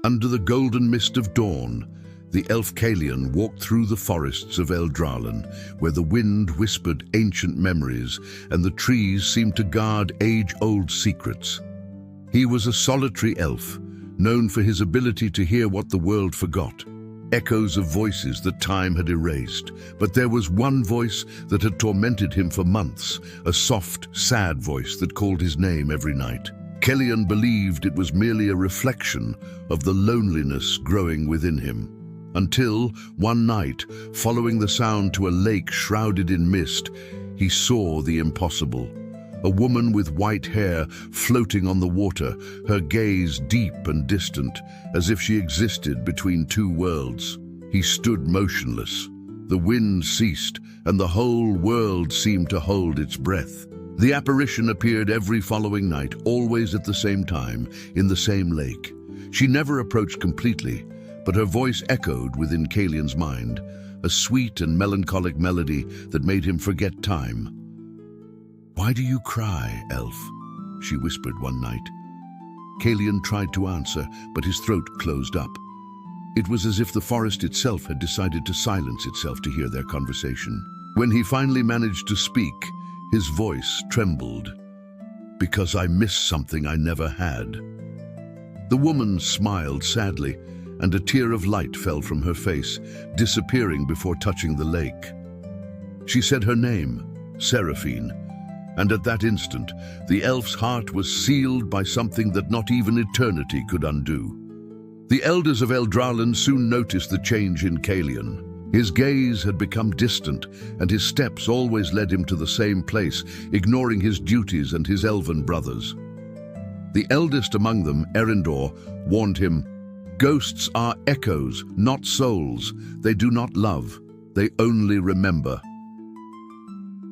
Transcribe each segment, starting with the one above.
Under the golden mist of dawn, the elf Kaelion walked through the forests of Eldralen, where the wind whispered ancient memories and the trees seemed to guard age-old secrets. He was a solitary elf, known for his ability to hear what the world forgot, echoes of voices that time had erased. But there was one voice that had tormented him for months, a soft, sad voice that called his name every night. Kaelion believed it was merely a reflection of the loneliness growing within him. Until, one night, following the sound to a lake shrouded in mist, he saw the impossible. A woman with white hair floating on the water, her gaze deep and distant, as if she existed between two worlds. He stood motionless. The wind ceased, and the whole world seemed to hold its breath. The apparition appeared every following night, always at the same time, in the same lake. She never approached completely, but her voice echoed within Kaelion's mind, a sweet and melancholic melody that made him forget time. "Why do you cry, elf?" she whispered one night. Kaelion tried to answer, but his throat closed up. It was as if the forest itself had decided to silence itself to hear their conversation. When he finally managed to speak, his voice trembled. "Because I miss something I never had." The woman smiled sadly, and a tear of light fell from her face, disappearing before touching the lake. She said her name, Seraphine, and at that instant, the elf's heart was sealed by something that not even eternity could undo. The elders of Eldralen soon noticed the change in Kaelion. His gaze had become distant, and his steps always led him to the same place, ignoring his duties and his elven brothers. The eldest among them, Erindor, warned him, "Ghosts are echoes, not souls. They do not love. They only remember."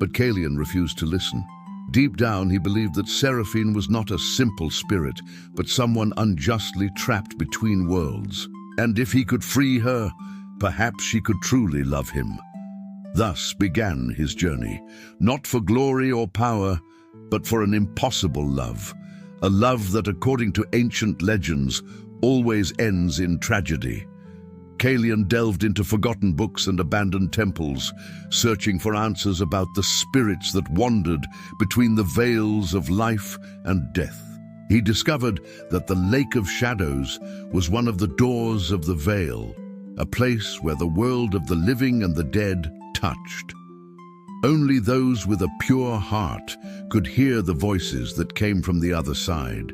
But Kaelion refused to listen. Deep down, he believed that Seraphine was not a simple spirit, but someone unjustly trapped between worlds. And if he could free her, perhaps she could truly love him. Thus began his journey, not for glory or power, but for an impossible love, a love that, according to ancient legends, always ends in tragedy. Kaelion delved into forgotten books and abandoned temples, searching for answers about the spirits that wandered between the veils of life and death. He discovered that the Lake of Shadows was one of the doors of the Veil, a place where the world of the living and the dead touched. Only those with a pure heart could hear the voices that came from the other side.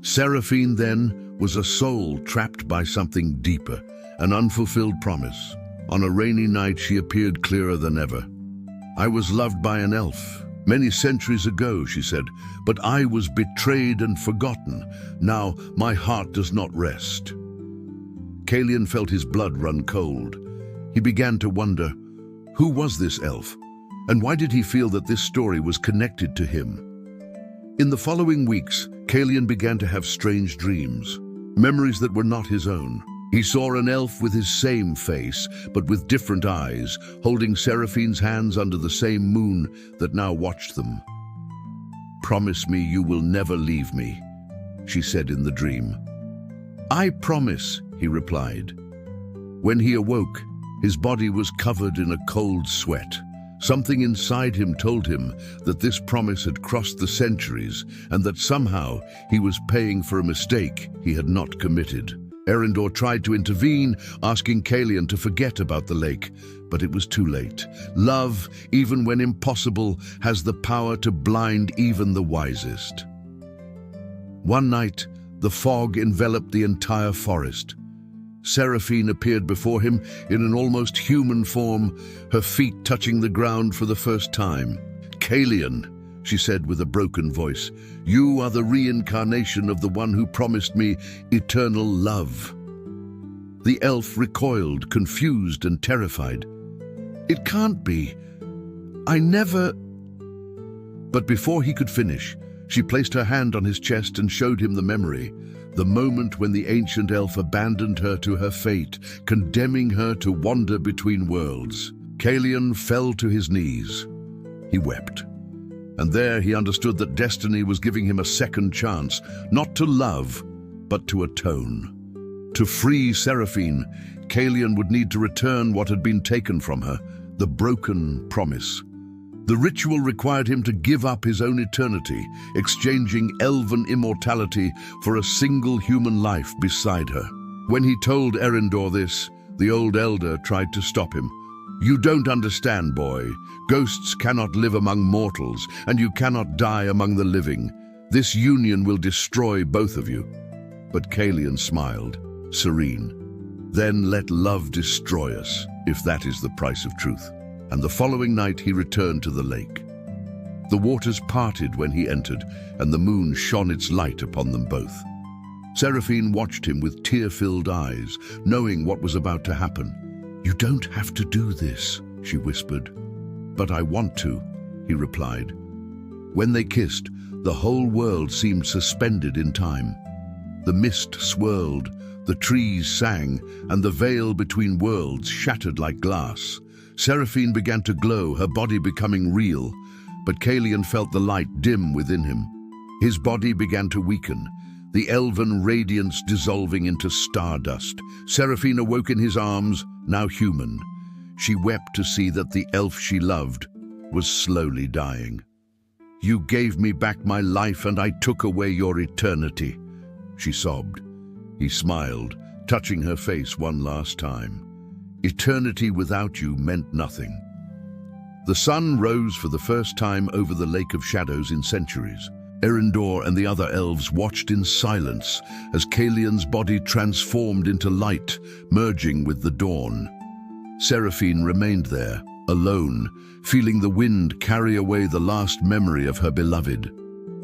Seraphine, then, was a soul trapped by something deeper, an unfulfilled promise. On a rainy night, she appeared clearer than ever. "I was loved by an elf many centuries ago," she said, "but I was betrayed and forgotten. Now my heart does not rest." Kaelion felt his blood run cold. He began to wonder, who was this elf, and why did he feel that this story was connected to him? In the following weeks, Kaelion began to have strange dreams, memories that were not his own. He saw an elf with his same face, but with different eyes, holding Seraphine's hands under the same moon that now watched them. "Promise me you will never leave me," she said in the dream. "I promise," he replied. When he awoke, his body was covered in a cold sweat. Something inside him told him that this promise had crossed the centuries and that somehow he was paying for a mistake he had not committed. Erindor tried to intervene, asking Kaelion to forget about the lake, but it was too late. Love, even when impossible, has the power to blind even the wisest. One night, the fog enveloped the entire forest. Seraphine appeared before him in an almost human form, her feet touching the ground for the first time. "Kaelion," she said with a broken voice, "you are the reincarnation of the one who promised me eternal love." The elf recoiled, confused and terrified. "It can't be. I never—" But before he could finish, she placed her hand on his chest and showed him the memory, the moment when the ancient elf abandoned her to her fate, condemning her to wander between worlds. Kaelion fell to his knees. He wept. And there he understood that destiny was giving him a second chance, not to love, but to atone. To free Seraphine, Kaelion would need to return what had been taken from her, the broken promise. The ritual required him to give up his own eternity, exchanging elven immortality for a single human life beside her. When he told Erendor this, the old elder tried to stop him. "You don't understand, boy. Ghosts cannot live among mortals, and you cannot die among the living. This union will destroy both of you." But Kaelion smiled, serene. "Then let love destroy us, if that is the price of truth." And the following night he returned to the lake. The waters parted when he entered, and the moon shone its light upon them both. Seraphine watched him with tear-filled eyes, knowing what was about to happen. "You don't have to do this," she whispered. "But I want to," he replied. When they kissed, the whole world seemed suspended in time. The mist swirled, the trees sang, and the veil between worlds shattered like glass. Seraphine began to glow, her body becoming real, but Kaelion felt the light dim within him. His body began to weaken, the elven radiance dissolving into stardust. Seraphine awoke in his arms, now human. She wept to see that the elf she loved was slowly dying. "You gave me back my life and I took away your eternity," she sobbed. He smiled, touching her face one last time. "Eternity without you meant nothing." The sun rose for the first time over the Lake of Shadows in centuries. Erendor and the other elves watched in silence as Kaelion's body transformed into light, merging with the dawn. Seraphine remained there, alone, feeling the wind carry away the last memory of her beloved.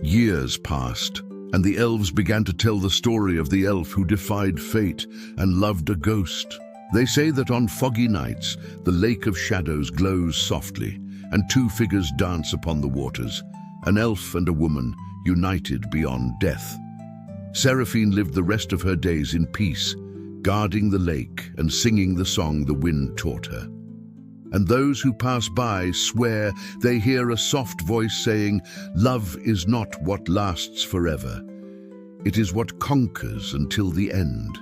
Years passed, and the elves began to tell the story of the elf who defied fate and loved a ghost. They say that on foggy nights, the Lake of Shadows glows softly, and two figures dance upon the waters, an elf and a woman, united beyond death. Seraphine lived the rest of her days in peace, guarding the lake and singing the song the wind taught her. And those who pass by swear they hear a soft voice saying, "Love is not what lasts forever. It is what conquers until the end."